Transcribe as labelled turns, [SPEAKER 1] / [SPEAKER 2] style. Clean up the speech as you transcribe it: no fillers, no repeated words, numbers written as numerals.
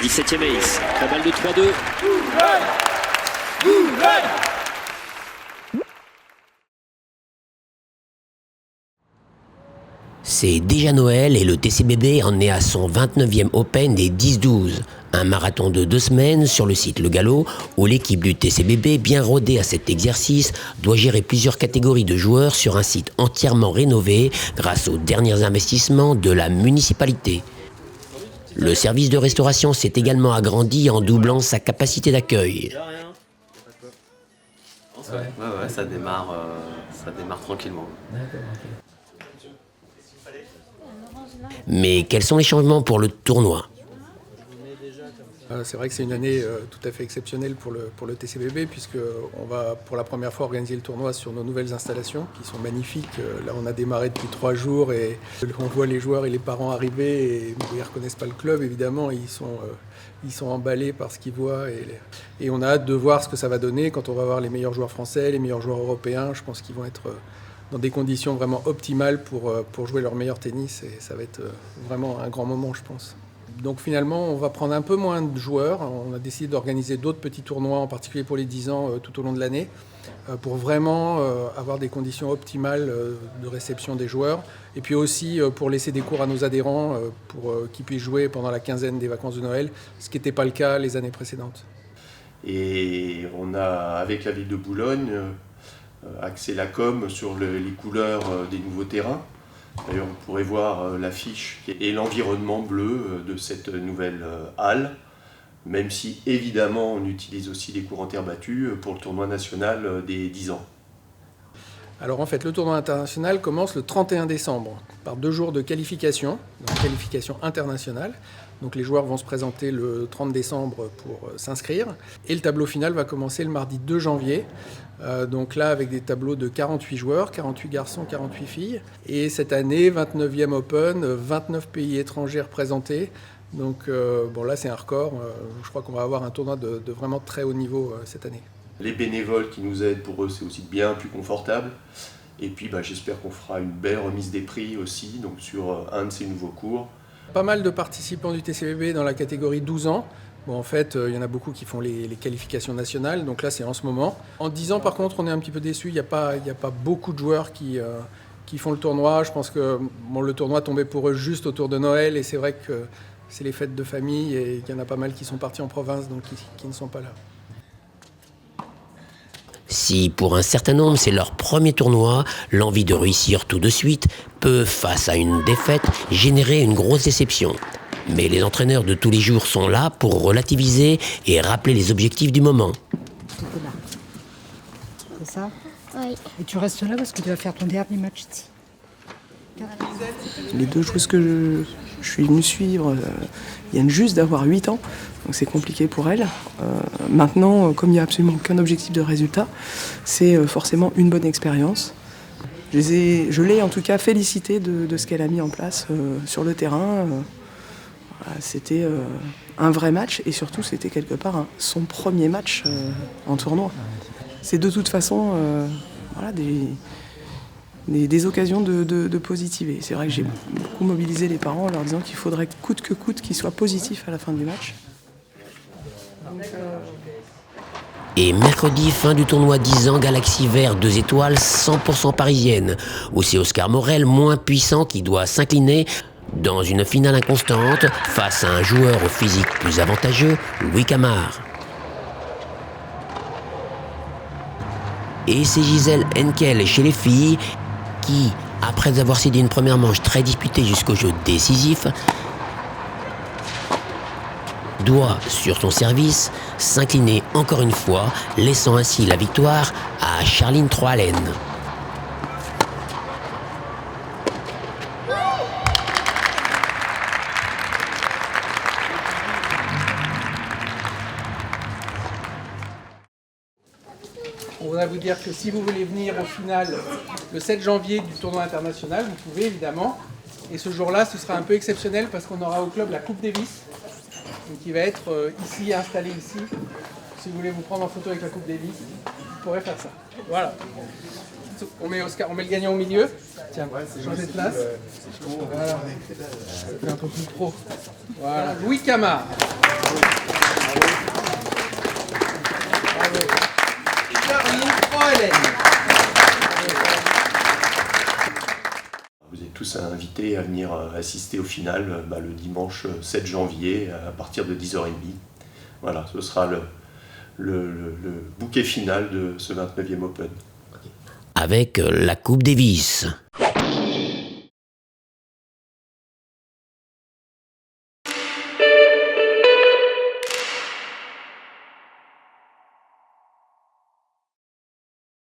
[SPEAKER 1] 17e ace. Très balle de 3-2.
[SPEAKER 2] C'est déjà Noël et le TCBB en est à son 29e Open des 10-12. Un marathon de 2 semaines sur le site Le Gallo où l'équipe du TCBB, bien rodée à cet exercice, doit gérer plusieurs catégories de joueurs sur un site entièrement rénové grâce aux derniers investissements de la municipalité. Le service de restauration s'est également agrandi en doublant sa capacité d'accueil.
[SPEAKER 3] Ouais, ça démarre tranquillement.
[SPEAKER 2] Mais quels sont les changements pour le tournoi ?
[SPEAKER 4] C'est vrai que c'est une année tout à fait exceptionnelle pour le TCBB puisqu'on va pour la première fois organiser le tournoi sur nos nouvelles installations qui sont magnifiques. Là on a démarré depuis 3 jours et on voit les joueurs et les parents arriver et ils ne reconnaissent pas le club évidemment, ils sont emballés par ce qu'ils voient et on a hâte de voir ce que ça va donner quand on va voir les meilleurs joueurs français, les meilleurs joueurs européens. Je pense qu'ils vont être dans des conditions vraiment optimales pour jouer leur meilleur tennis et ça va être vraiment un grand moment je pense. Donc finalement, on va prendre un peu moins de joueurs. On a décidé d'organiser d'autres petits tournois, en particulier pour les 10 ans, tout au long de l'année, pour vraiment avoir des conditions optimales de réception des joueurs. Et puis aussi pour laisser des cours à nos adhérents, pour qu'ils puissent jouer pendant la quinzaine des vacances de Noël, ce qui n'était pas le cas les années précédentes.
[SPEAKER 3] Et on a, avec la ville de Boulogne, axé la com sur les couleurs des nouveaux terrains. D'ailleurs, vous pourrez voir l'affiche et l'environnement bleu de cette nouvelle halle, même si évidemment on utilise aussi les cours en terre battue pour le tournoi national des 10 ans.
[SPEAKER 4] Alors en fait, le tournoi international commence le 31 décembre par 2 jours de qualification, donc qualification internationale. Donc les joueurs vont se présenter le 30 décembre pour s'inscrire. Et le tableau final va commencer le mardi 2 janvier. Donc là, avec des tableaux de 48 joueurs, 48 garçons, 48 filles. Et cette année, 29e Open, 29 pays étrangers représentés. Donc bon, là, c'est un record. Je crois qu'on va avoir un tournoi de vraiment très haut niveau cette année.
[SPEAKER 3] Les bénévoles qui nous aident, pour eux, c'est aussi bien plus confortable. Et puis j'espère qu'on fera une belle remise des prix aussi, donc sur un de ces nouveaux cours.
[SPEAKER 4] Pas mal de participants du TCBB dans la catégorie 12 ans. Bon, en fait, il y en a beaucoup qui font les qualifications nationales, donc là c'est en ce moment. En 10 ans par contre, on est un petit peu déçus, il n'y a pas beaucoup de joueurs qui font le tournoi. Je pense que le tournoi tombait pour eux juste autour de Noël et c'est vrai que c'est les fêtes de famille et il y en a pas mal qui sont partis en province, donc qui ne sont pas là.
[SPEAKER 2] Si pour un certain nombre c'est leur premier tournoi, l'envie de réussir tout de suite peut, face à une défaite, générer une grosse déception. Mais les entraîneurs de tous les jours sont là pour relativiser et rappeler les objectifs du moment.
[SPEAKER 5] C'était là. C'est ça ?
[SPEAKER 6] Oui.
[SPEAKER 5] Et tu restes là parce que tu vas faire ton dernier match ici.
[SPEAKER 7] Les 2 joueuses que je suis venue suivre viennent juste d'avoir 8 ans, donc c'est compliqué pour elles. Maintenant, comme il n'y a absolument aucun objectif de résultat, c'est forcément une bonne expérience. Je l'ai en tout cas félicitée de ce qu'elle a mis en place sur le terrain. C'était un vrai match et surtout c'était quelque part son premier match en tournoi. C'est de toute façon des occasions de positiver. C'est vrai que j'ai beaucoup mobilisé les parents en leur disant qu'il faudrait coûte que coûte qu'ils soient positifs à la fin du match.
[SPEAKER 2] Et mercredi, fin du tournoi 10 ans Galaxy Vert 2 étoiles 100% parisienne, où c'est Oscar Morel, moins puissant, qui doit s'incliner dans une finale inconstante face à un joueur au physique plus avantageux, Louis Camard. Et c'est Gisèle Henkel chez les filles qui, après avoir cédé une première manche très disputée jusqu'au jeu décisif, doit, sur son service, s'incliner encore une fois, laissant ainsi la victoire à Charline Troalen.
[SPEAKER 4] On voudrait vous dire que si vous voulez venir au final le 7 janvier du tournoi international, vous pouvez évidemment. Et ce jour-là, ce sera un peu exceptionnel parce qu'on aura au club la Coupe Davis, donc qui va être ici, installée ici. Si vous voulez vous prendre en photo avec la Coupe Davis, vous pourrez faire ça. Voilà. On met le gagnant au milieu. Tiens, changez de place. Voilà. Ça fait un peu plus pro. Voilà. Louis Camard. Bravo. Charlie Froelen.
[SPEAKER 3] Vous êtes tous invités à venir assister au final le dimanche 7 janvier à partir de 10h30. Voilà, ce sera le bouquet final de ce 29e Open.
[SPEAKER 2] Avec la Coupe Davis.